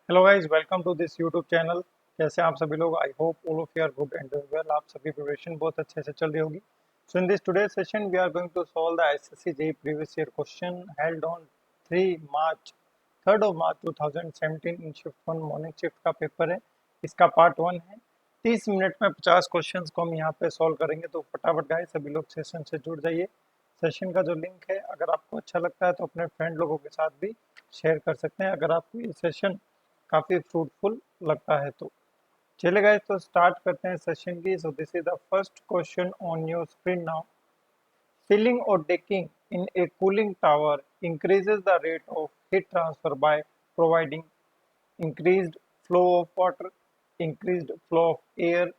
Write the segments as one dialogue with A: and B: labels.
A: Hello guys, welcome to this YouTube channel. कैसे हैं आप सभी लोग? I hope all of you are good and doing well. आप सभी प्रिपरेशन बहुत अच्छे से चल रही होगी। So in this today session we are going to solve the SSC JE previous year question held on 3 March 2017 in shift 1 morning shift का paper है। इसका पार्ट 1 है। 30 मिनट में 50 क्वेश्चंस को हम यहाँ पे सॉल्व करेंगे। तो फटाफट गाइस सभी लोग सेशन से जुड़ जाइए। सेशन का जो लिंक है, अगर आपको अच्छा लगता है तो अपने फ्रेंड लोगों के साथ भी शेयर कर सकते हैं, अगर आपको ये सेशन काफी फ्रूटफुल लगता है तो। चले गए तो स्टार्ट करते हैं सेशन की। सो this is the first question on your screen now. Sealing or decking in a cooling tower increases the rate of heat transfer by providing increased flow of water, increased flow of air,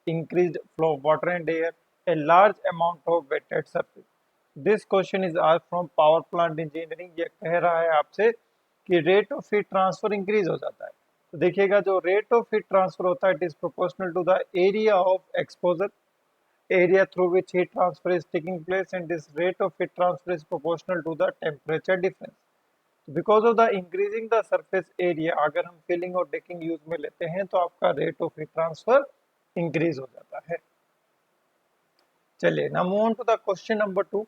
A: increased flow of water and air, a large amount of wetted surface. This question is asked from power plant engineering। ये कह रहा है आपसे कि rate of heat transfer increase हो जाता है। तो देखिएगा, जो रेट ऑफ हीट ट्रांसफर होता है it is proportional to the area of exposure, area through which heat transfer is taking place, and this rate of heat transfer is proportional to the temperature difference. Because of the increasing the surface area, अगर हम filling और decking use में लेते हैं तो आपका rate of heat transfer increase हो जाता है। चलिए, now move on to the question number 2।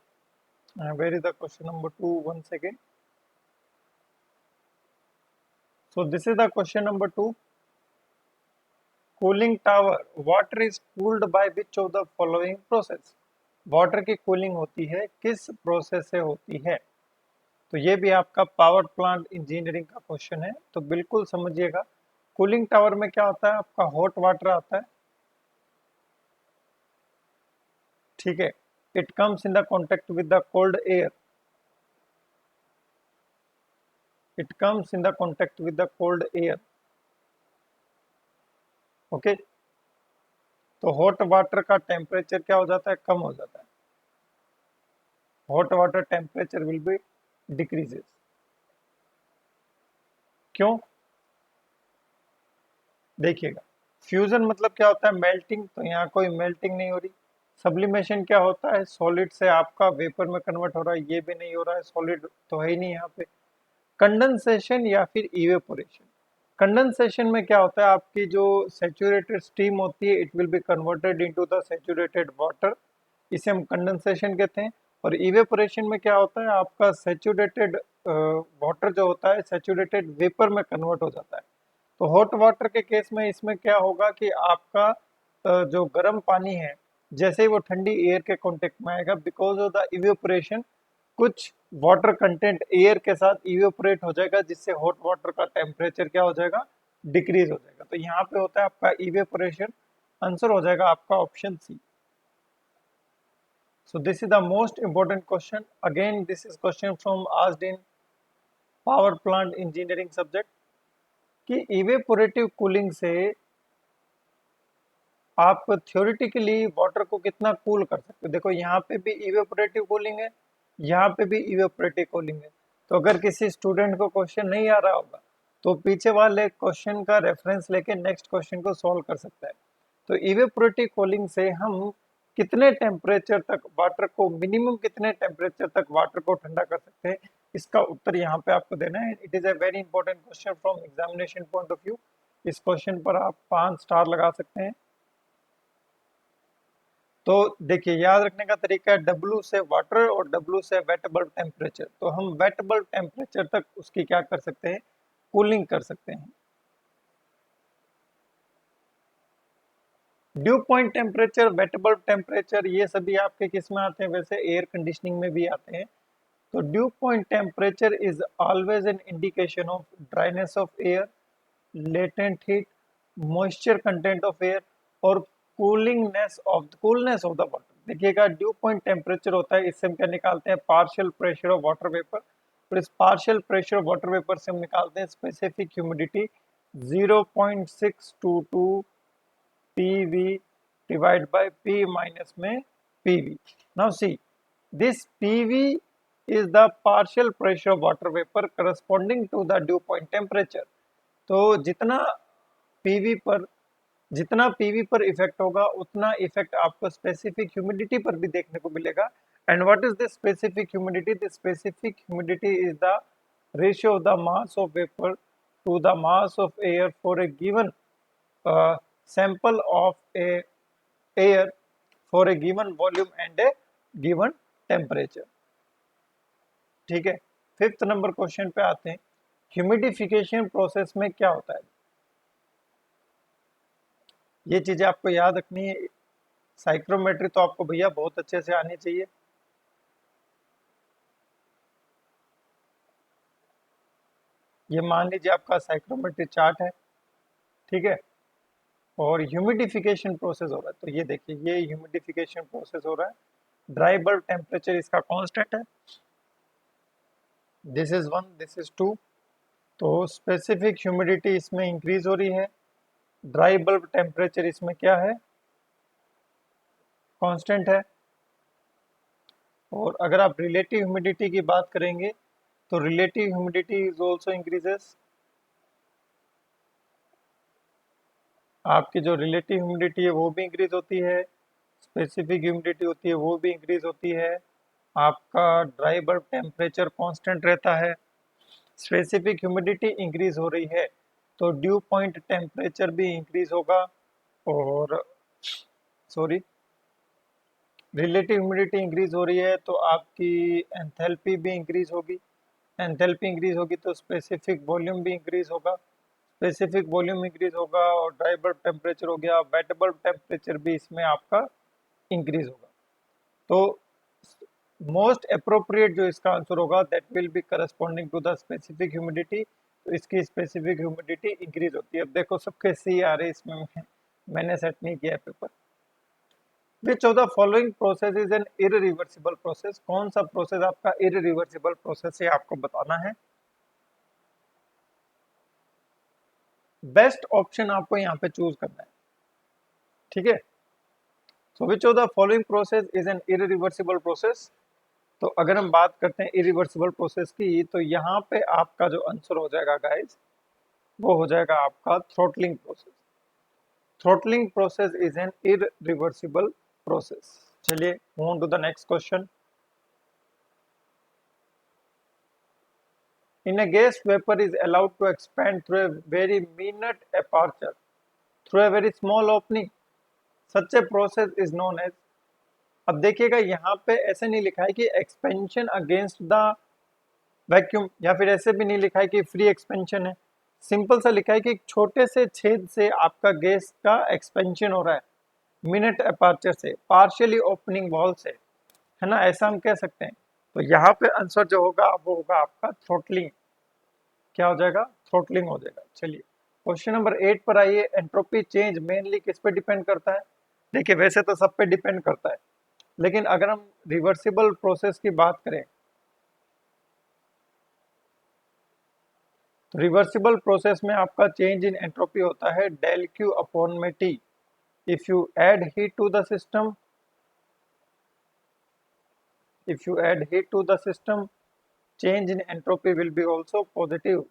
A: Where is the question number 2? One second. So this is the question number 2। Cooling tower, water is cooled by which of the following process? Water की cooling होती है किस process से होती है? तो ये भी आपका पावर प्लांट इंजीनियरिंग का क्वेश्चन है, तो बिल्कुल समझिएगा। कूलिंग टावर में क्या होता है, आपका हॉट वाटर आता है, ठीक है। It comes in the contact with the cold air, it comes in the contact with the cold air, okay. तो हॉट वाटर का टेम्परेचर क्या हो जाता है? कम हो जाता है। Hot water temperature will be decreases. क्यों? देखिएगा, फ्यूजन मतलब क्या होता है? मेल्टिंग। तो यहाँ कोई मेल्टिंग नहीं हो रही। सब्लिमेशन क्या होता है? सॉलिड से आपका वेपर में कन्वर्ट हो रहा है, ये भी नहीं हो रहा है, सॉलिड तो है ही नहीं यहाँ पे। कंडेंसेशन या फिर इवेपोरेशन। कंडेंसेशन में क्या होता है? आपकी जो सेचुरेटेड स्टीम होती है it will be converted into the saturated water, इसे हम कंडेंसेशन कहते हैं। और इवेपोरेशन में क्या होता है? आपका सेचुरेटेड वाटर जो होता है सेचुरेटेड वेपर में कन्वर्ट हो जाता है। तो हॉट वाटर के केस में इसमें क्या होगा कि आपका जो गर्म पानी है, जैसे ही वो ठंडी एयर के कांटेक्ट में आएगा, बिकॉज ऑफ द इवेपोरेशन कुछ वाटर कंटेंट एयर के साथ इवेपोरेट हो जाएगा, जिससे हॉट वाटर का टेम्परेचर क्या हो जाएगा? डिक्रीज हो जाएगा। तो यहाँ पे होता है आपका इवेपोरेशन। आंसर हो जाएगा आपका option C. So this is the most important question. Again this is question from asked in power plant engineering subject कि इवेपोरेटिव कूलिंग से आप थ्योरेटिकली वाटर को कितना कूल कर सकते हो। देखो, यहाँ पे भी इवेपोरेटिव कूलिंग है, यहाँ पे भी इवेपोरेटिव कूलिंग है। तो अगर किसी स्टूडेंट को क्वेश्चन नहीं आ रहा होगा तो पीछे वाले क्वेश्चन का रेफरेंस लेके नेक्स्ट क्वेश्चन को सॉल्व कर सकता है। तो इवेपोरेटिव कूलिंग से हम कितने टेम्परेचर तक वाटर को, मिनिमम कितने टेम्परेचर तक वाटर को ठंडा कर सकते हैं, इसका उत्तर यहाँ पे आपको देना है। It is a very important question from examination point of view. इस क्वेश्चन पर आप 5 स्टार लगा सकते हैं। तो देखिए, याद रखने का तरीका है W से वाटर और W से वेट बल्ब टेम्परेचर। तो हम वेट बल्ब टेम्परेचर तक उसकी क्या कर सकते हैं? कूलिंग कर सकते हैं। Due point temperature, wet bulb temperature, ये सभी आपके किस में आते हैं? वैसे एयर कंडीशनिंग में भी आते हैं। तो due point temperature is always an indication of dryness of air, latent heat, moisture content of air और कूलनेस ऑफ द वाटर। देखिएगा, ड्यू पॉइंट टेम्परेचर होता है, इससे हम क्या निकालते हैं? Partial pressure of water vapour. और इस partial pressure of water vapour से हम निकालते हैं specific humidity 0.622 PV divided by P minus में PV. Now see, this PV is the partial pressure of water vapor corresponding to the dew point temperature. तो जितना PV पर effect होगा उतना इफेक्ट आपको स्पेसिफिक ह्यूमिडिटी पर भी देखने को मिलेगा। And what is this specific humidity? This specific humidity is the ratio of the mass of vapour to the mass of air for a given sample of a air for a given volume and a given temperature। ठीक है, fifth number question पे आते हैं। Humidification process में क्या होता है, ये चीजें आपको याद रखनी है। साइक्रोमेट्री तो आपको भैया बहुत अच्छे से आनी चाहिए। ये मान लीजिए आपका साइक्रोमेट्री चार्ट है, ठीक है, और ह्यूमिडिफिकेशन प्रोसेस हो रहा है। तो ये देखिए, ये ह्यूमिडिफिकेशन प्रोसेस हो रहा है। ड्राई बल्ब टेम्परेचर इसका कांस्टेंट है, दिस इज 1, दिस इज 2। तो स्पेसिफिक ह्यूमिडिटी इसमें इंक्रीज हो रही है, ड्राई बल्ब टेम्परेचर इसमें क्या है, कांस्टेंट है। और अगर आप रिलेटिव ह्यूमिडिटी की बात करेंगे तो relative humidity is also increases. आपकी जो रिलेटिव ह्यूमिडिटी है वो भी इंक्रीज होती है, स्पेसिफिक ह्यूमिडिटी होती है वो भी इंक्रीज होती है। आपका ड्राई बल्ब टेम्परेचर कांस्टेंट रहता है, स्पेसिफिक ह्यूमिडिटी इंक्रीज हो रही है तो ड्यू पॉइंट टेम्परेचर भी इंक्रीज होगा। और सॉरी, रिलेटिव ह्यूमिडिटी इंक्रीज हो रही है तो आपकी एंथैल्पी भी इंक्रीज होगी, एंथैल्पी इंक्रीज होगी तो स्पेसिफिक वॉल्यूम भी इंक्रीज होगा, स्पेसिफिक वॉल्यूम इंक्रीज होगा और ड्राई बल्ब टेम्परेचर हो गया, वेट बल्ब टेम्परेचर भी इसमें आपका इंक्रीज होगा। तो मोस्ट अप्रोप्रिएट जो इसका आंसर होगा that will be corresponding to the specific humidity. तो इसकी स्पेसिफिक ह्यूमिडिटी इंक्रीज होती है। अब देखो सबके सी आ रहे, इसमें मैंने सेट नहीं किया paper. Which of the following process is an irreversible process, कौन सा प्रोसेस आपका इररिवर्सिबल प्रोसेस है आपको बताना है। बेस्ट ऑप्शन आपको यहाँ पे चूज करना है, ठीक है। So which of the following process is an irreversible process. तो अगर हम बात करते हैं इरिवर्सिबल प्रोसेस की, तो यहाँ पे आपका जो आंसर हो जाएगा गाइस, वो हो जाएगा आपका throttling process. Throttling process is an irreversible process. चलिए move on to the next question. In a gas, vapor is allowed to expand through a very minute aperture through a very small opening. Such a process is known as। अब देखिएगा यहाँ पे ऐसे नहीं लिखा है कि एक्सपेंशन अगेंस्ट द वैक्यूम, या फिर ऐसे भी नहीं लिखा है कि फ्री एक्सपेंशन है। सिंपल सा लिखा है कि एक छोटे से छेद से आपका गैस का एक्सपेंशन हो रहा है, मिनट अपर्चर से, पार्शियली ओपनिंग वॉल से, है ना, ऐसा हम कह सकते हैं। तो यहाँ पे आंसर जो होगा वो होगा आपका थ्रोटलिंग। क्या हो जाएगा, थ्रोटलिंग हो जाएगा। चलिए क्वेश्चन नंबर 8 पर आइए। एंट्रोपी चेंज मेनली किस पे डिपेंड करता है। देखिए वैसे तो सब पे डिपेंड करता है, लेकिन अगर हम रिवर्सिबल प्रोसेस की बात करें तो रिवर्सिबल प्रोसेस में आपका चेंज इन एंट्रोपी होता है डेल क्यू अपॉन में T. If you add heat to the system, if you add heat to the system, change in entropy will be also positive.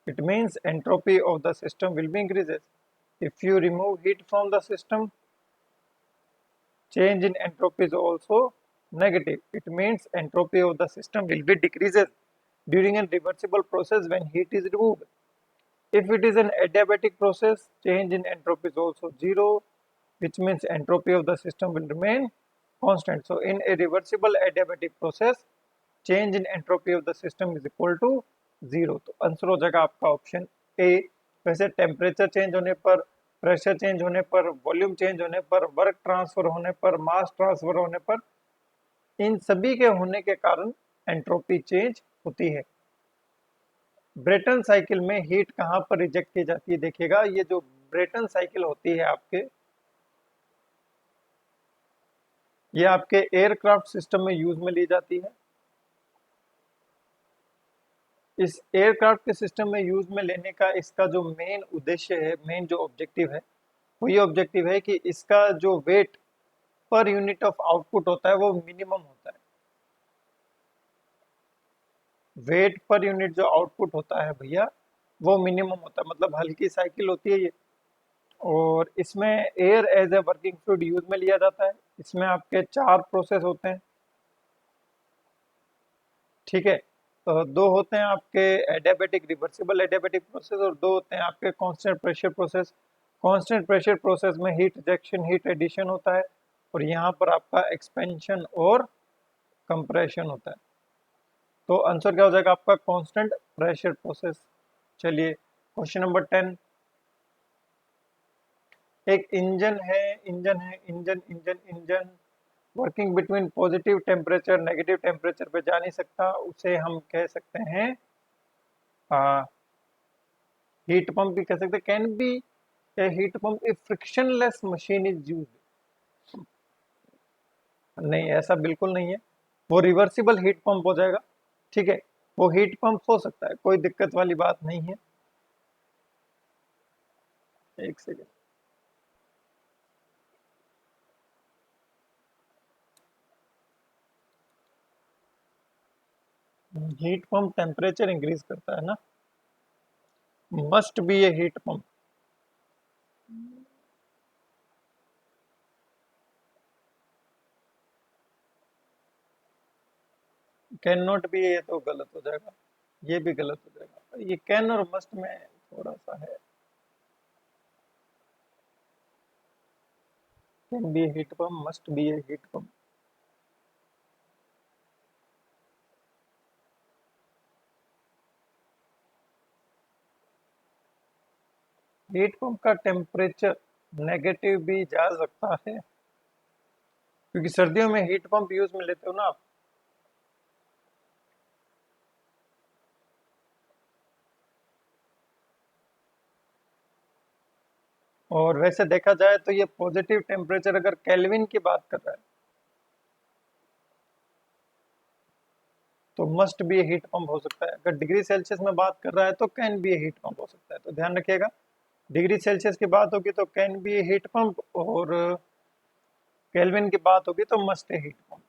A: It means entropy of the system will be increases. If you remove heat from the system, change in entropy is also negative. It means entropy of the system will be decreases during a reversible process when heat is removed. If it is an adiabatic process, change in entropy is also zero, which means entropy of the system will remain constant. So in a reversible adiabatic process, change in entropy of the system is equal to 0। तो answer हो जाएगा आपका option A. वैसे temperature change होने पर, pressure change होने पर, volume change होने पर, वर्क ट्रांसफर होने पर, मास ट्रांसफर होने पर, इन सभी के होने के कारण एंट्रोपी चेंज होती है। ब्रेटन साइकिल में हीट कहाँ पर रिजेक्ट की जाती है, देखिएगा ये जो ब्रेटन साइकिल होती है आपके, ये आपके एयरक्राफ्ट सिस्टम में यूज में ली जाती है। इस एयरक्राफ्ट के सिस्टम में यूज में लेने का इसका जो मेन उद्देश्य है, मेन जो ऑब्जेक्टिव है, वो ये ऑब्जेक्टिव है कि इसका जो wait per unit of output होता है वो मिनिमम होता है। वेट पर यूनिट जो आउटपुट होता है भैया वो मिनिमम होता है, मतलब हल्की साइकिल होती है ये। और इसमें air as a working fluid use में लिया जाता है। इसमें आपके 4 प्रोसेस होते हैं, ठीक है। दो होते हैं आपके एडियाबेटिक रिवर्सिबल एडियाबेटिक प्रोसेस और दो होते हैं आपके constant pressure process. Constant pressure process में हीट रिजेक्शन हीट एडिशन होता है और यहाँ पर आपका एक्सपेंशन और कंप्रेशन होता है। तो आंसर क्या हो जाएगा आपका कांस्टेंट प्रेशर प्रोसेस। चलिए क्वेश्चन नंबर 10। एक engine working between positive temperature negative temperature पे जा नहीं सकता, उसे हम कह सकते हैं हीट पंप भी कह सकते हैं। Can be A heat pump if frictionless machine is used. नहीं, ऐसा बिल्कुल नहीं है, वो रिवर्सिबल हीट पंप हो जाएगा। ठीक है, वो हीट पंप हो सकता है, कोई दिक्कत वाली बात नहीं है। एक second, heat pump temperature increase करता है ना, must be A heat pump. Can not be, ये तो गलत हो जाएगा, ये भी गलत हो जाएगा। ये कैन और मस्ट में थोड़ा सा है। Can be A heat pump, must be A heat pump. Heat pump का टेम्परेचर नेगेटिव भी जा सकता है, क्योंकि सर्दियों में हीट पंप यूज में लेते हो ना आप। और वैसे देखा जाए तो ये पॉजिटिव टेम्परेचर अगर केल्विन की बात कर रहा है तो मस्ट बी हीट पंप हो सकता है। अगर डिग्री सेल्सियस में बात कर रहा है तो कैन बी हीट पंप हो सकता है। तो ध्यान रखिएगा, डिग्री सेल्सियस की बात होगी तो कैन बी हीट पंप और केल्विन की बात होगी तो must heat pump.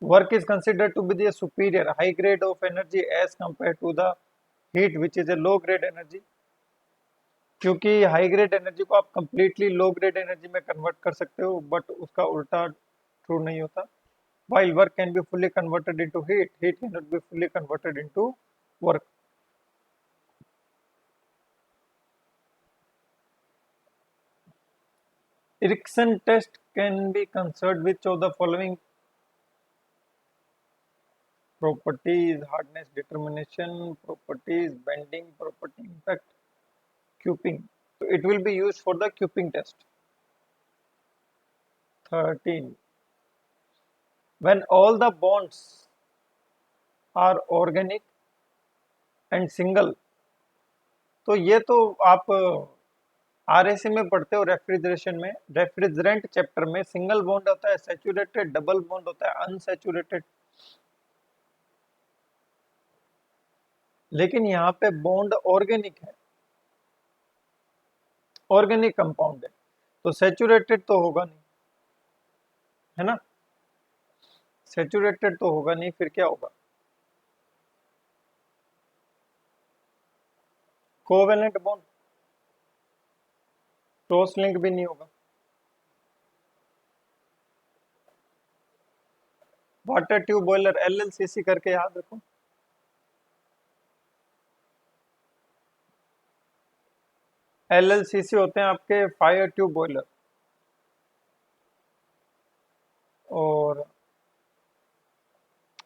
A: Work is considered to be the superior high grade of energy as compare to the heat which is a low grade energy. क्योंकि हाई ग्रेड एनर्जी को आप completely low grade energy में convert कर सकते हो, but उसका उल्टा true नहीं होता। While work can be fully converted into heat, heat cannot be fully converted into work. Ericsson test can be concerned with of the following properties: hardness determination, properties, bending, property impact, cuping. So it will be used for the cuping test. 13. When all the bonds are organic and single, तो ये तो आप RAC में पढ़ते हो refrigeration में, refrigerant chapter में single bond होता है सैचुरेटेड, डबल बॉन्ड होता है अनसैचुरेटेड। लेकिन यहाँ पे बॉन्ड ऑर्गेनिक है, ऑर्गेनिक कंपाउंड है, तो सैचुरेटेड तो होगा नहीं, है ना। सैचुरेटेड तो होगा नहीं, फिर क्या होगा? कोवेलेंट बॉन्ड, क्रॉस लिंक भी नहीं होगा। वाटर ट्यूब बॉयलर एलएलसीसी करके याद रखो। एलएलसीसी होते हैं आपके फायर ट्यूब बॉयलर, और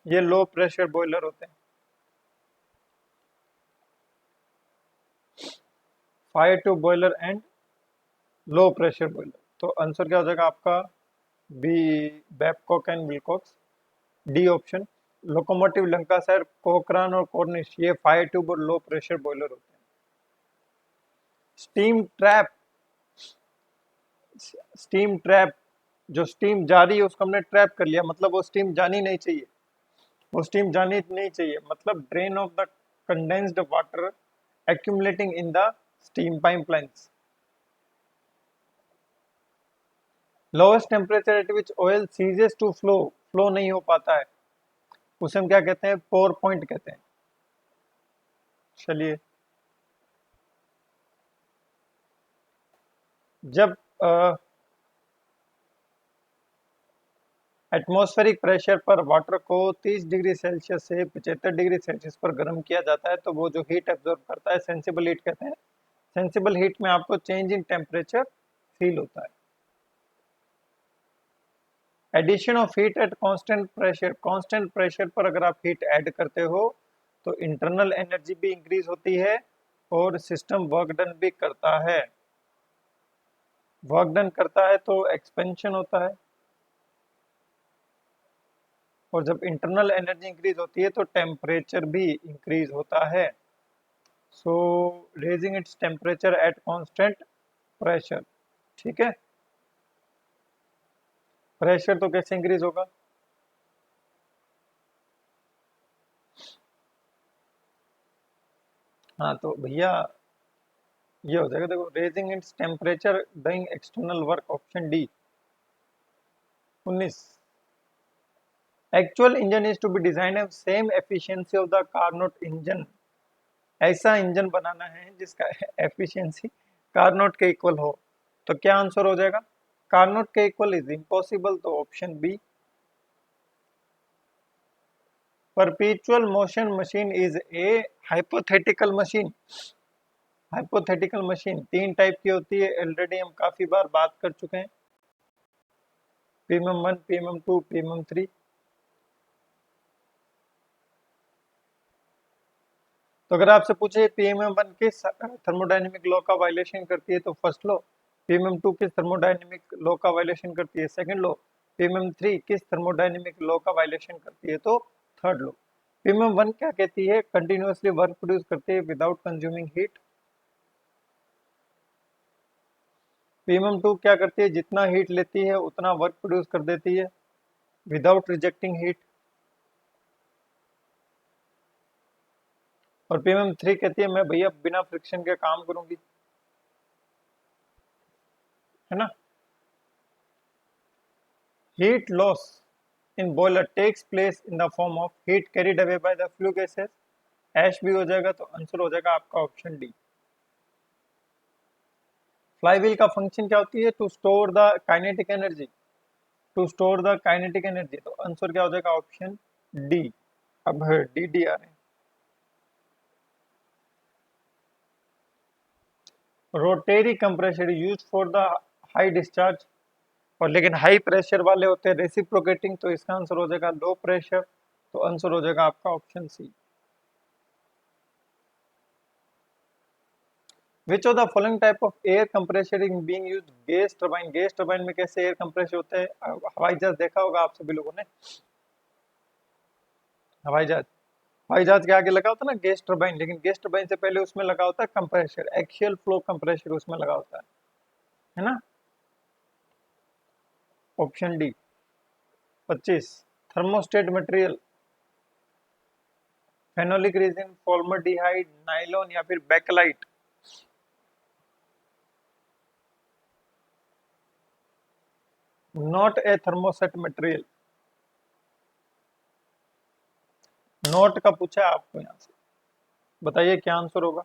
A: ये लो प्रेशर बॉयलर होते हैं। Fire tube boiler and low pressure boiler. तो आंसर क्या हो जाएगा आपका? B, Babcock and Wilcox. D option, locomotive, Lancashire, Cochran और कॉर्निश, ये फायर ट्यूब और लो प्रेशर बॉयलर होते हैं। स्टीम ट्रैप, स्टीम ट्रैप, जो स्टीम जा रही है उसको हमने ट्रैप कर लिया, मतलब वो स्टीम जानी नहीं चाहिए, वो स्टीम जानी नहीं चाहिए, मतलब drain of the condensed water accumulating in the steam pipelines. Lowest temperature at which oil ceases to flow, flow नहीं हो पाता है, उसे हम क्या कहते हैं? पोर पॉइंट कहते हैं। चलिए, जब एटमॉस्फेरिक प्रेशर पर वाटर को 30 डिग्री सेल्सियस से 75 डिग्री सेल्सियस पर गर्म किया जाता है तो वो जो हीट एब्जॉर्ब करता है सेंसिबल हीट कहते हैं। सेंसिबल हीट में आपको चेंज इन टेम्परेचर फील होता है। Addition of heat at constant pressure पर अगर आप हीट ऐड करते हो तो इंटरनल एनर्जी भी इंक्रीज होती है और सिस्टम वर्क डन भी करता है। वर्क डन करता है तो एक्सपेंशन होता है, और जब इंटरनल एनर्जी इंक्रीज होती है तो टेम्परेचर भी इंक्रीज होता है। So raising its temperature at constant pressure. ठीक है, प्रेशर तो कैसे इंक्रीज होगा? हाँ तो भैया ये हो जाएगा, देखो, raising its temperature doing external work, option D 19। Actual engine is to be design है same efficiency of the Carnot engine. ऐसा इंजन बनाना है जिसका एफिशिएंसी कार्नोट के इक्वल हो। तो क्या आंसर हो जाएगा? कार्नोट के इक्वल इज इम्पॉसिबल, तो option B. Perpetual motion machine is a hypothetical machine. Hypothetical machine 3 type की होती है, ऑलरेडी हम काफी बार बात कर चुके हैं। PMM 1, PMM 2, PMM 3। तो अगर आपसे पूछे पीएमएम 1 किस थर्मोडायनेमिक लॉ का वायलेशन करती है तो फर्स्ट लॉ। पीएमएम 2 किस थर्मोडायनेमिक लॉ का वायलेशन करती है? Second law. पीएमएम 3 किस थर्मोडायनेमिक लॉ का वायलेशन करती है? तो थर्ड लॉ। पीएमएम 1 क्या कहती है? कंटिन्यूअसली वर्क प्रोड्यूस करती है विदाउट कंज्यूमिंग हीट। पीएमएम 2 क्या करती है? जितना हीट लेती है उतना वर्क प्रोड्यूस कर देती है विदाउट रिजेक्टिंग हीट। और पीएमएम 3 कहती है मैं भैया बिना फ्रिक्शन के काम करूंगी, है ना। Heat loss in boiler takes place in the form of heat carried away by the flue gases। ऐश भी हो जाएगा तो आंसर हो जाएगा आपका ऑप्शन डी। फ्लाईव्हील का फंक्शन क्या होती है? To store the kinetic energy. To store the kinetic energy, तो आंसर क्या हो जाएगा? Option D. अब डी डी आ रहे हैं। Rotary compressor use for the high discharge, और लेकिन हाई प्रेशर वाले होते हैं रेसिप्रोकेटिंग, तो इसका आंसर हो जाएगा लो प्रेशर, तो आंसर हो जाएगा आपका option C. Which of the following type of air compressor is being used? Gas turbine. Gas turbine में कैसे एयर कंप्रेस होते हैं? हवाई जहाज देखा होगा आप सभी लोगों ने। हवाई जहाज, हवाई जहाज के आगे लगा होता है ना गैस टरबाइन, लेकिन गैस टरबाइन से पहले उसमें लगा होता है कंप्रेसर, एक्सियल फ्लो कंप्रेसर उसमें लगा होता है ना। Option D 25। Thermostat material, phenolic resin, formaldehyde, nylon या फिर Bakelite. Not a thermoset material. Not का पूछा है आपको, यहां से बताइए क्या आंसर होगा।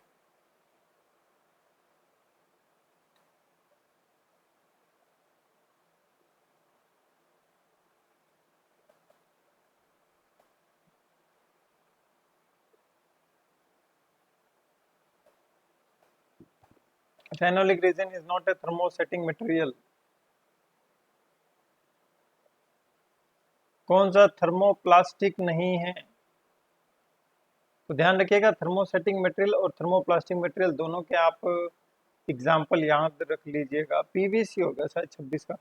A: Phenolic resin is not a thermosetting material. कौन सा थर्मोप्लास्टिक नहीं है? तो ध्यान रखिएगा, थर्मोसेटिंग मटेरियल और थर्मोप्लास्टिक मटेरियल दोनों के आप एग्जाम्पल याद रख लीजिएगा। पीवीसी होगा शायद 26 का।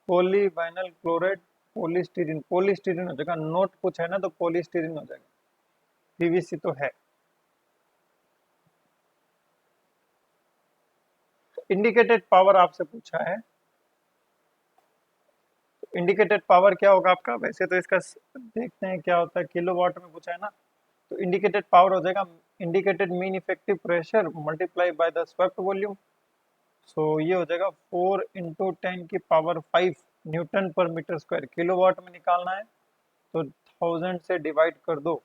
A: Polyvinyl chloride, polystyrene. पॉलीस्टीरीन हो जाएगा, नोट कुछ है ना तो पॉलीस्टीरीन हो जाएगा, पीवीसी तो है। इंडिकेटेड पावर आपसे पूछा है, इंडिकेटेड पावर क्या होगा आपका? वैसे तो इसका देखते हैं क्या होता है, किलोवाट में पूछा है ना, तो इंडिकेटेड पावर हो जाएगा indicated mean effective pressure multiply by the swept volume. So ये हो जाएगा 4 into 10⁵ newton per meter square. Kilowatt में निकालना है तो 1000 से डिवाइड कर दो,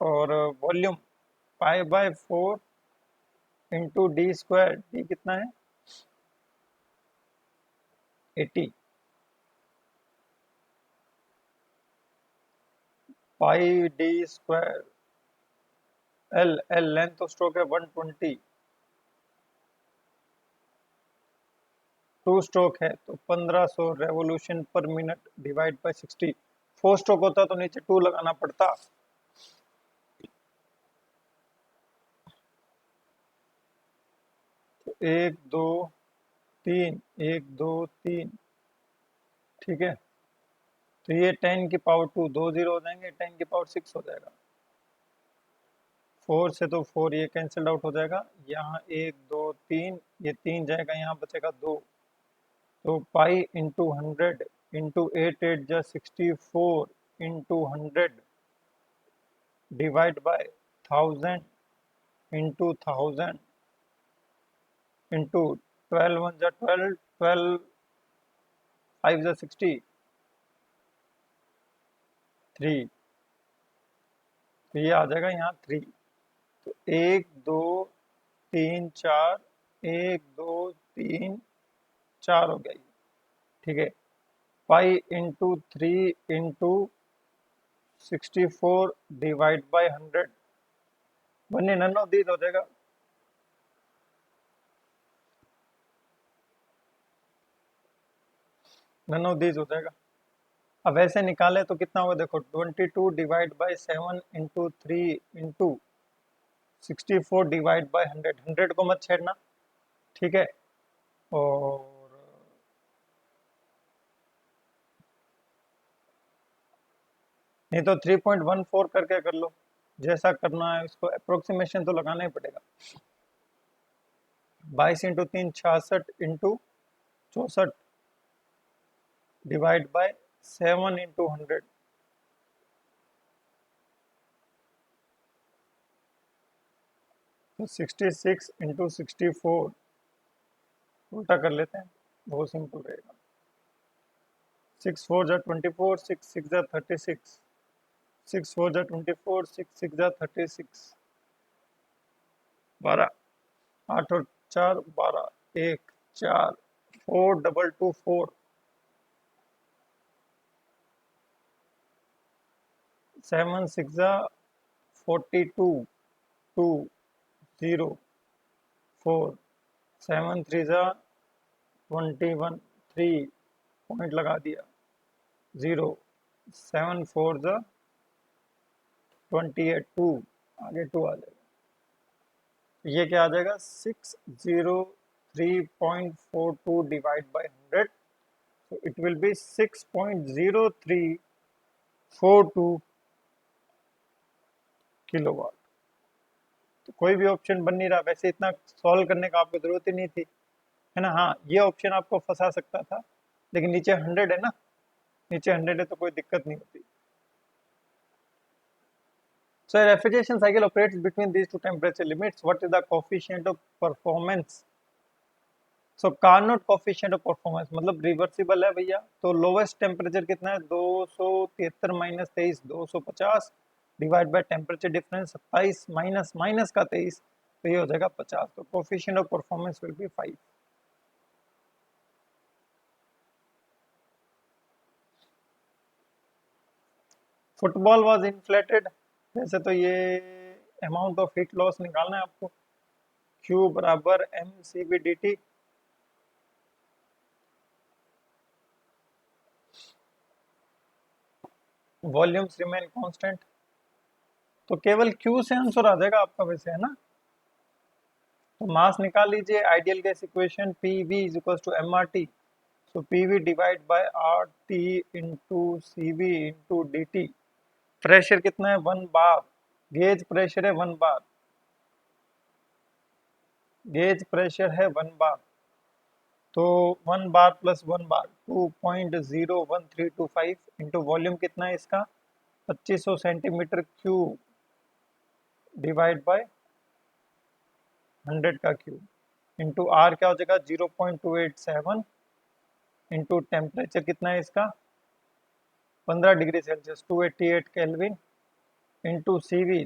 A: और वॉल्यूम पाई/4 इंटू डी स्क्वायर। डी कितना है? 80 pi D square L length of stroke है 120 टू स्ट्रोक है तो 1500 revolution per minute divide by 60 four stroke होता तो नीचे 2 लगाना पड़ता तो 1 2 3 1 2 3 ठीक है तो ये 10 की पावर 2 दो जीरो हो जाएंगे 10 की पावर 6 हो जाएगा 4 से तो 4 ये कैंसिल आउट हो जाएगा यहाँ 1 2 3 ये 3 जाएगा यहाँ बचेगा 2 तो पाई इंटू 100 इंटू 8 8 जा 64 into 100 divide by 1000 into 1000 into 12 1 जा 12 12 5 जा 60 3 तो ये आ जाएगा यहाँ 3 तो 1 2 3 4 1 2 3 4 हो गया ये ठीक है pi into 3 into 64 divide by 100 one in none of these हो जाएगा नन ऑफ दीज हो जाएगा अब ऐसे निकाले तो कितना होगा देखो 22 divide by 7 into 3 into 64 divide by 100 100 को मत छेड़ना ठीक है और नहीं तो 3.14 करके कर लो जैसा करना है उसको अप्रोक्सीमेशन तो लगाना ही पड़ेगा 22 into 3 66 into 64 divide bye 7 into 100 तो 66 इंटू 64 उल्टा कर लेते हैं बहुत सिंपल रहेगा 6 4 जा 24 6 6 जा 36 6 4 जा 24 6 6 जा 36 12 8 और 4 12 1 4 4 डबल 2 4 7 6 जा 42 2 0 4 7 3 जा 21 3 पॉइंट लगा दिया 0 7 4 जा 28 2 आगे 2 आ जाएगा ये क्या आ जाएगा 603.42 divide by 100 so it will be 6.0342 kilowatt तो कोई भी ऑप्शन बन नहीं रहा वैसे इतना सॉल्व करने का आपको जरूरत ही नहीं थी है ना हाँ ये ऑप्शन आपको फंसा सकता था लेकिन नीचे 100 है ना नीचे 100 है तो कोई दिक्कत नहीं होती So a refrigeration cycle operates between these two temperature limits. What is the coefficient of performance? So Carnot coefficient of performance मतलब रिवर्सिबल है भैया तो लोवेस्ट टेम्परेचर कितना है 273 minus 23 250 divide by temperature difference 27 minus minus का 23 तो ये हो जाएगा 50 तो coefficient of performance will be 5 football was inflated वैसे तो ये अमाउंट ऑफ हीट लॉस निकालना है आपको Q बराबर mCv/dt वॉल्यूम्स रिमेन कांस्टेंट तो केवल Q से आंसर आ जाएगा आपका वैसे है ना तो मास निकाल लीजिए ideal gas equation PV is equal to mRT so PV divide by RT into CV into DT pressure कितना है 1 बार गेज प्रेशर है 1 बार गेज प्रेशर है 1 बार तो 1 बार प्लस 1 बार 2.01325 इंटू वॉल्यूम कितना है इसका 2500 सेंटीमीटर क्यूब डिवाइड बाय 100 का क्यूब इंटू आर क्या हो जाएगा 0.287 इंटू टेम्परेचर कितना है इसका 15 degree Celsius 288 kelvin into CV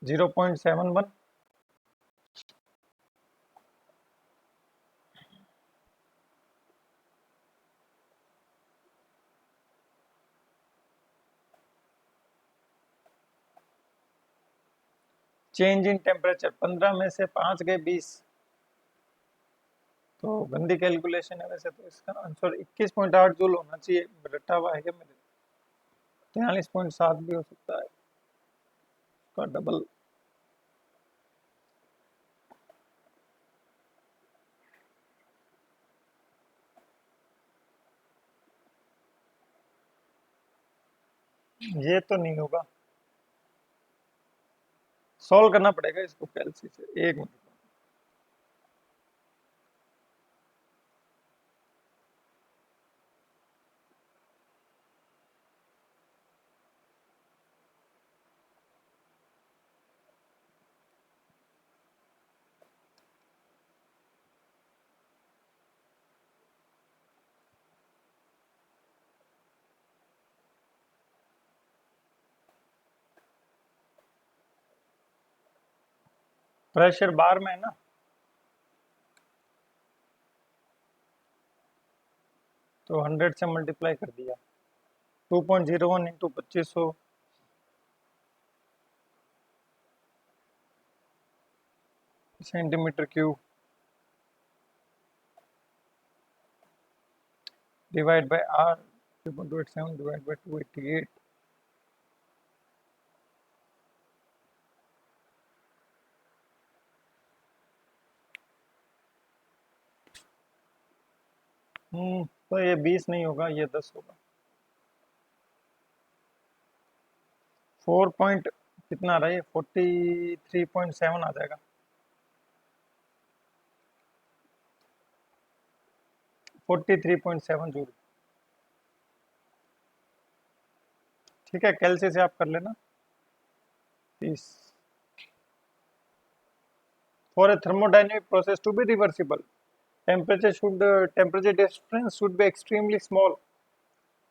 A: 0.71 change in temperature, 15 में से 5 गए 20, तो गंदी कैलकुलेशन है वैसे। तो इसका आंसर 21.8 जूल होना चाहिए, रटा हुआ है क्या मेरे, 43.7 भी हो सकता है, उसका डबल। ये तो नहीं होगा, सॉल्व करना पड़ेगा इसको कैलसी से, एक मिनट। प्रेशर बार में है ना, तो 100 से मल्टीप्लाई कर दिया, 2.01 into 2500 centimetre cube divide by R, 3.87 divide by 288। तो ये 20 नहीं होगा, ये 10 होगा। 4 पॉइंट कितना रहा है, 43.7 आ जाएगा, 43.7 जूल। ठीक है, कैलसी से आप कर लेना 30। For a thermodynamic process to be reversible, temperature difference should be extremely small।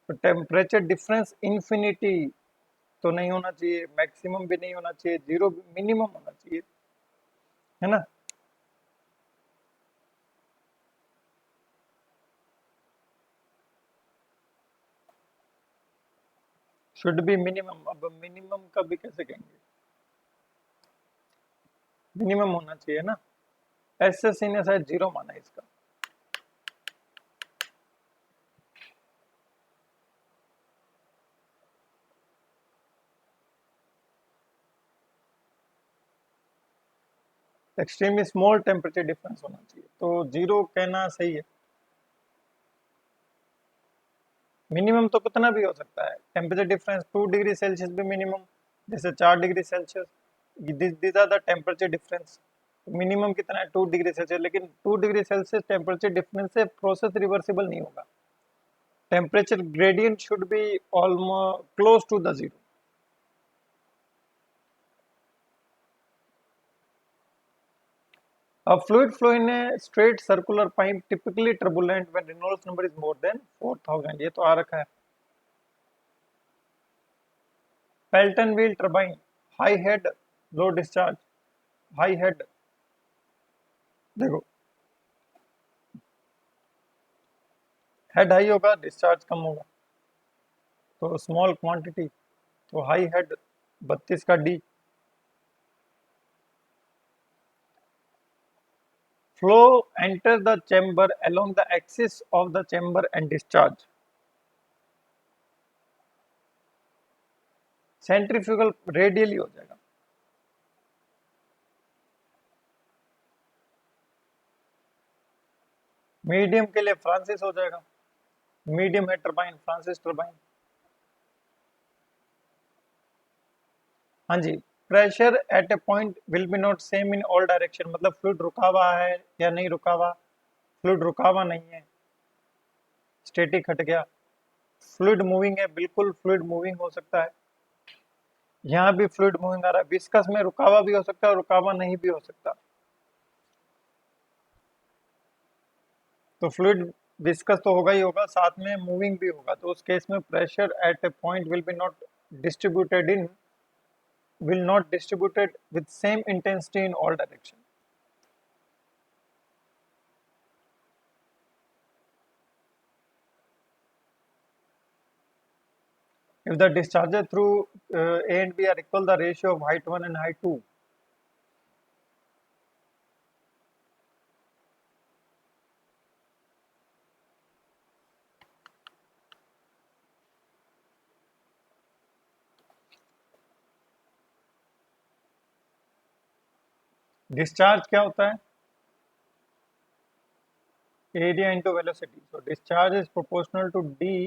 A: तो टेम्परेचर डिफरेंस इन्फिनिटी तो नहीं होना चाहिए, मैक्सिमम भी नहीं होना चाहिए, जीरो मिनिमम होना चाहिए, है ना। शुड बी मिनिमम, अब मिनिमम का भी कैसे कहेंगे, मिनिमम होना चाहिए ना। एसएससी ने शायद जीरो माना है इसका। एक्सट्रीमली स्मॉल टेम्परेचर डिफरेंस होना चाहिए, तो जीरो कहना सही है। मिनिमम तो कितना भी हो सकता है, टेम्परेचर डिफरेंस 2 डिग्री सेल्सियस भी मिनिमम, जैसे 4 degree Celsius, this are the temperature difference. Minimum कितना है, 2 डिग्री सेल्सियस, लेकिन 2 डिग्री सेल्सियस टेम्परेचर डिफरेंस से प्रोसेस रिवर्सिबल नहीं होगा। Temperature gradient should be almost close to the zero. A fluid flow in a straight circular pipe typically turbulent when Reynolds number is more than 4000, ये तो आ रखा है। Pelton wheel turbine, high head low discharge, high head, देखो head high होगा discharge कम होगा, तो small quantity, तो high head 32 का D. Flow enter the chamber along the axis of the chamber and discharge, centrifugal radially हो जाएगा। Medium के लिए फ्रांसिस हो जाएगा, मीडियम है टर्बाइन, फ्रांसिस टर्बाइन। हाँ जी, pressure at a point will be not same in all direction, मतलब फ्लूइड रुका हुआ है या नहीं रुका हुआ, फ्लूइड रुका हुआ नहीं है, स्टैटिक हट गया, फ्लूइड मूविंग है, बिल्कुल फ्लूइड मूविंग हो सकता है, यहाँ भी फ्लूइड मूविंग आ रहा है, विस्कस में रुका हुआ भी हो सकता है और रुका हुआ नहीं भी हो सकता। तो फ्लूइड विस्कस तो होगा ही होगा, साथ में मूविंग भी होगा, तो उस केस में pressure at a point will be not distributed in, will not distributed with same intensity in all direction. If the discharges through A and B are equal, the ratio of height 1 and height 2 discharge क्या होता है? Area into velocity. So discharge is proportional to D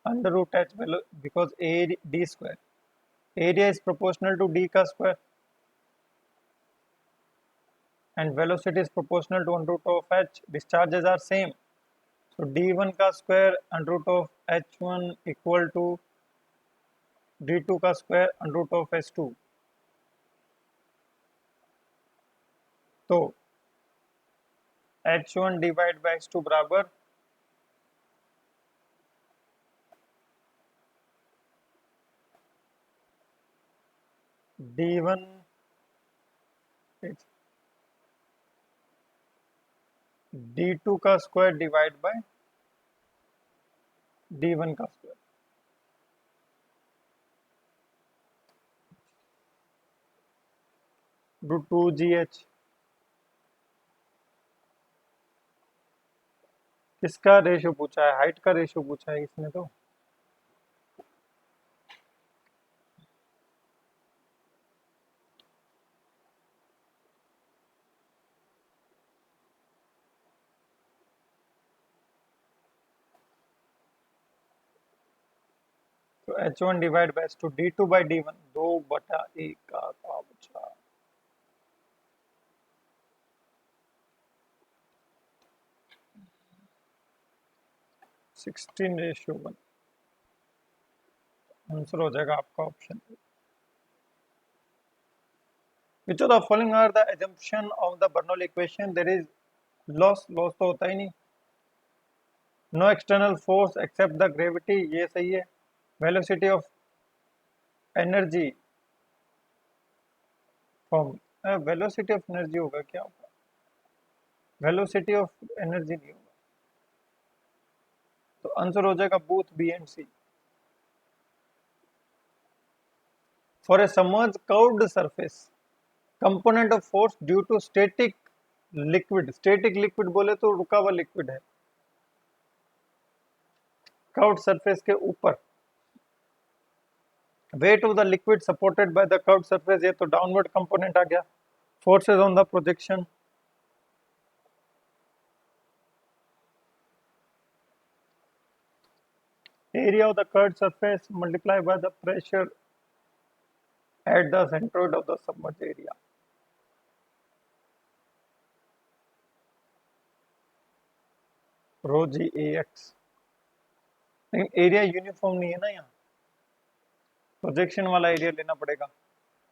A: under root H because A D square. Area is proportional to D का square and velocity is proportional to under root of h. Discharges are same. So d1 का square under root of h1 equal to d2 का square under root of h2. तो h1 divide by h2 बराबर d1 d2 का square divide by d1 का square. Root 2gh. किसका ratio पूछा है? Height का रेशियो पूछा है इसने तो. तो h1 divide by h2 d2 bye d1 2/1 का बचा 16:1. आंसर हो जाएगा आपका option. Which of the following are the assumption of the Bernoulli equation? There is loss तो होता ही नहीं. No external force except the gravity, ये सही है. Velocity of energy from velocity of energy होगा क्या होगा? Velocity of energy नहीं होगा. तो आंसर हो जाएगा both B and C. For a submerged curved surface, component of force due to static liquid बोले तो रुका हुआ लिक्विड है कर्व्ड सरफेस के ऊपर. Weight of the liquid supported by the curved surface, ये तो डाउनवर्ड कंपोनेंट आ गया. Forces on the projection. Area of the curved surface multiply by the pressure at the centroid of the submerged area. Rho g A x. लेकिन area uniform नहीं है ना, यहाँ projection वाला एरिया लेना पड़ेगा.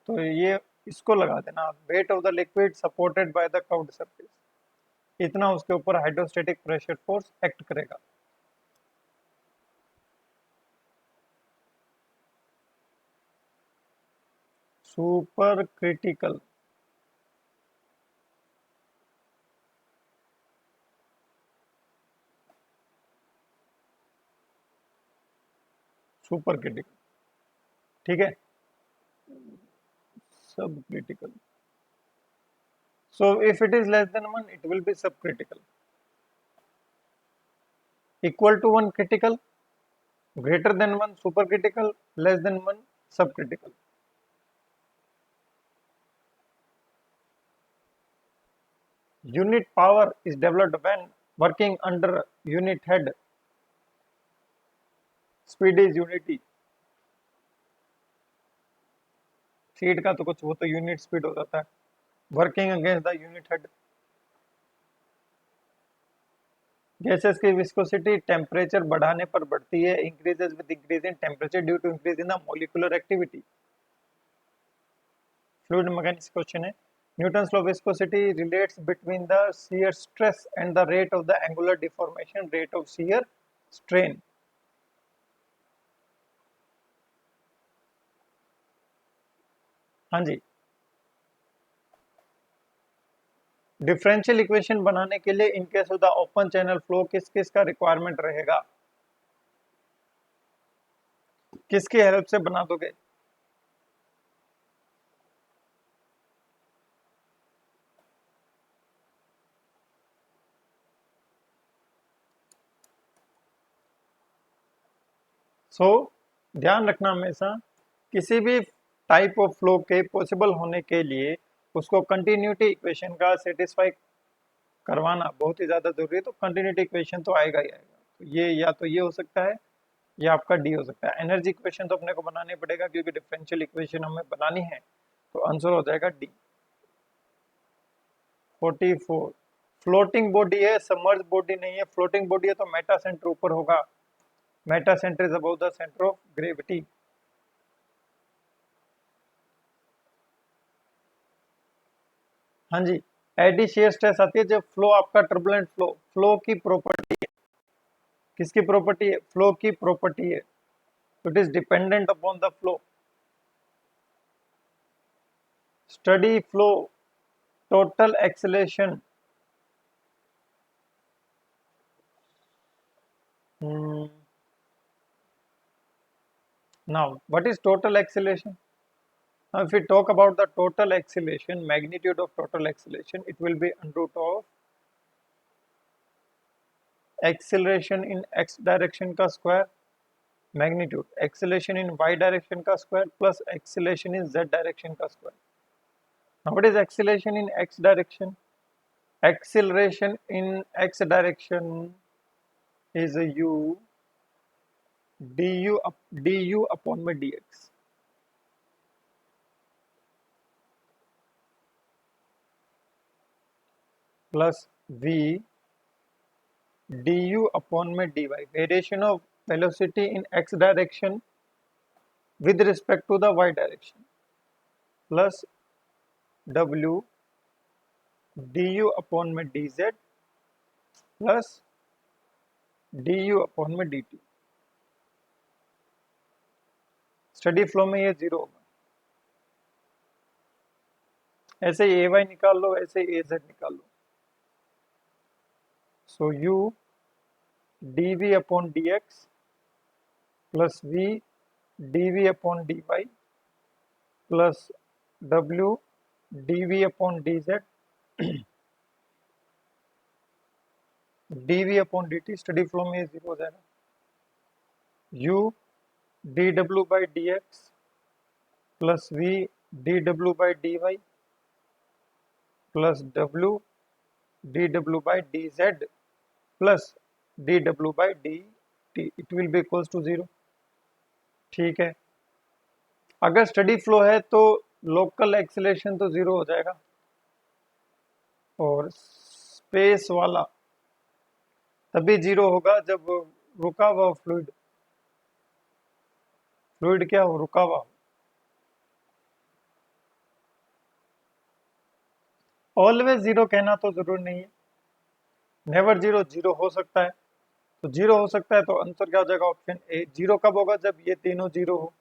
A: तो ये इसको लगा देना. Wait of the liquid supported by the curved surface, इतना उसके ऊपर हाइड्रोस्टेटिक प्रेशर फोर्स एक्ट करेगा. Super critical. सुपर क्रिटिकल ठीक है. सब critical. So if it is less than 1, it will be subcritical. Equal to 1 critical, greater than 1 supercritical, less than 1 subcritical. Unit power is developed when working under unit head. Speed is unity. Speed का तो कुछ वो तो unit speed हो जाता है. Working against the unit head. Gases की viscosity temperature बढ़ाने पर बढ़ती है. Increases with increase in temperature due to increase in the molecular activity. Fluid mechanics question है. Newton's law of viscosity relates between the shear stress and the rate of the angular deformation, rate of shear strain. हाँ जी. Differential equation बनाने के लिए in case of the open channel flow किस किस का requirement रहेगा? किसकी हेल्प से बना दोगे? ध्यान रखना हमेशा किसी भी टाइप ऑफ फ्लो के पॉसिबल होने के लिए उसको कंटिन्यूटी इक्वेशन का सेटिस्फाई करवाना बहुत ही ज़्यादा जरूरी है, तो कंटिन्यूटी इक्वेशन तो आएगा ही आएगा। तो ये या तो ये हो सकता है या आपका डी हो सकता है। एनर्जी इक्वेशन तो अपने को बनानी पड़ेगा क्योंकि डिफरेंशियल इक्वेशन हमें बनानी है, तो आंसर हो जाएगा डी। 44 फ्लोटिंग बॉडी है, सबमर्ज बॉडी नहीं है। फ्लोटिंग बॉडी है तो मेटा सेंटर ऊपर होगा, Meta centre is above the centre of gravity. हाँ जी, एडी शेयर स्ट्रेस आती है जब फ्लो आपका टर्बुलेंट फ्लो, फ्लो की प्रॉपर्टी है, किसकी प्रॉपर्टी है? फ्लो की प्रॉपर्टी है, तो it is dependent upon the flow. Steady flow total acceleration, now what is total acceleration? Now if we talk about the total acceleration, magnitude of total acceleration, it will be under root of acceleration in x direction का square magnitude, acceleration in y direction का square plus acceleration in z direction का square. Now what is acceleration in x direction? Acceleration in x direction is a u du upon में dx. Plus v du upon में dy, variation of velocity in x direction with respect to the y direction, plus w du upon में dz plus du upon में dt. Steady flow में ये zero होगा, ऐसे ए Y निकाल लो, ऐसे A Z निकाल लो। So u dv upon dx plus v dv upon dy plus w dv upon dz dv upon dt। Steady flow में ये जीरो हो जाएगा। u dw by dx plus v dw by dy plus w dw by dz plus dw by dt, it will be equals to zero. ठीक है, अगर steady flow है तो local acceleration तो जीरो हो जाएगा, और स्पेस वाला तभी जीरो होगा जब रुका हुआ फ्लूइड, फ्लूइड क्या हो? रुका हुआ। ऑलवेज जीरो कहना तो जरूर नहीं है, नेवर जीरो, जीरो हो सकता है। तो जीरो हो सकता है तो आंसर क्या हो जाएगा? Option A. जीरो कब होगा? जब ये तीनों जीरो हो।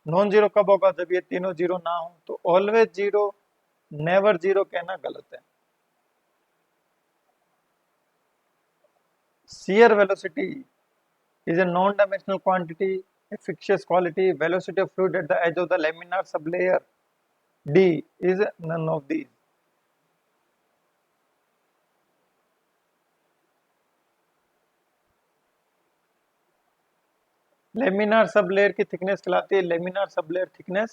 A: नॉन जीरो कब होगा? जब ये तीनों जीरो ना हो। तो ऑलवेज जीरो, नेवर जीरो कहना गलत है। shear velocity is a non-dimensional quantity, a fictitious quality. Velocity of fluid at the edge of the laminar sublayer D is none of these. Laminar sub layer की thickness कहलाती है laminar sub layer thickness,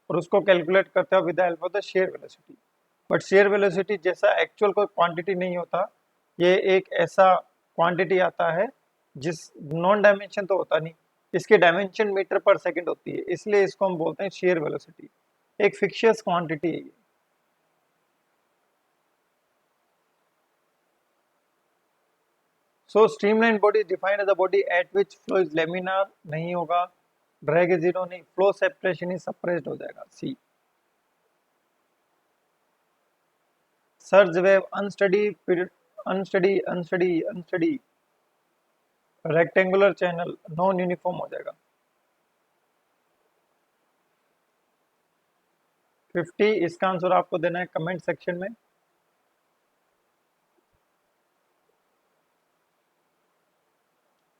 A: और उसको calculate करते हैं with the help of the shear velocity. But shear velocity जैसा actual कोई quantity नहीं होता, ये एक ऐसा क्वांटिटी आता है जिस नॉन डायमेंशन तो होता नहीं, इसकी डायमेंशन मीटर पर सेकंड होती है, इसलिए इसको हम बोलते हैं शेयर वेलोसिटी। एक फिक्शियस क्वांटिटी है ये। So streamline body is defined as a body at which flow is laminar, नहीं होगा। ड्रैग इज जीरो नहीं, फ्लो सेपरेशन इज सप्रेस्ड हो जाएगा, C. Surge wave unsteady unsteady rectangular channel non uniform हो जाएगा। 50 इसका आंसर आपको देना है कमेंट सेक्शन में।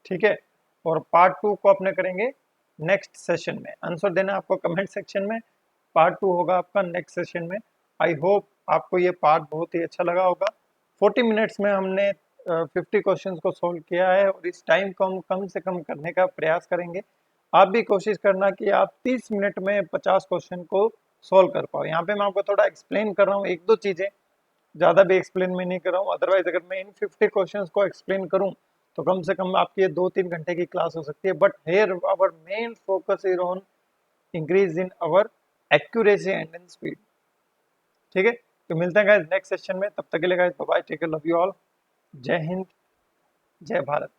A: ठीक है, और पार्ट 2 को अपने करेंगे नेक्स्ट सेशन में। आंसर देना आपको कमेंट सेक्शन में, पार्ट 2 होगा आपका नेक्स्ट सेशन में। आई होप आपको ये पार्ट बहुत ही अच्छा लगा होगा। 40 मिनट्स में हमने 50 क्वेश्चंस को सोल्व किया है, और इस टाइम को हम कम से कम करने का प्रयास करेंगे। आप भी कोशिश करना कि आप 30 मिनट में 50 क्वेश्चन को सॉल्व कर पाओ। यहाँ पे मैं आपको थोड़ा एक्सप्लेन कर रहा हूँ, एक दो चीजें, ज्यादा भी एक्सप्लेन मैं नहीं कर रहा हूँ। अदरवाइज अगर मैं इन 50 क्वेश्चंस को एक्सप्लेन करूँ तो कम से कम आपकी 2-3 घंटे की क्लास हो सकती है। But here our main focus is on increase in our accuracy and in speed. ठीक है, तो मिलते हैं गाइस नेक्स्ट सेशन में, तब तक के लिए guys bye bye, take care, love you all, जय हिंद, जय भारत।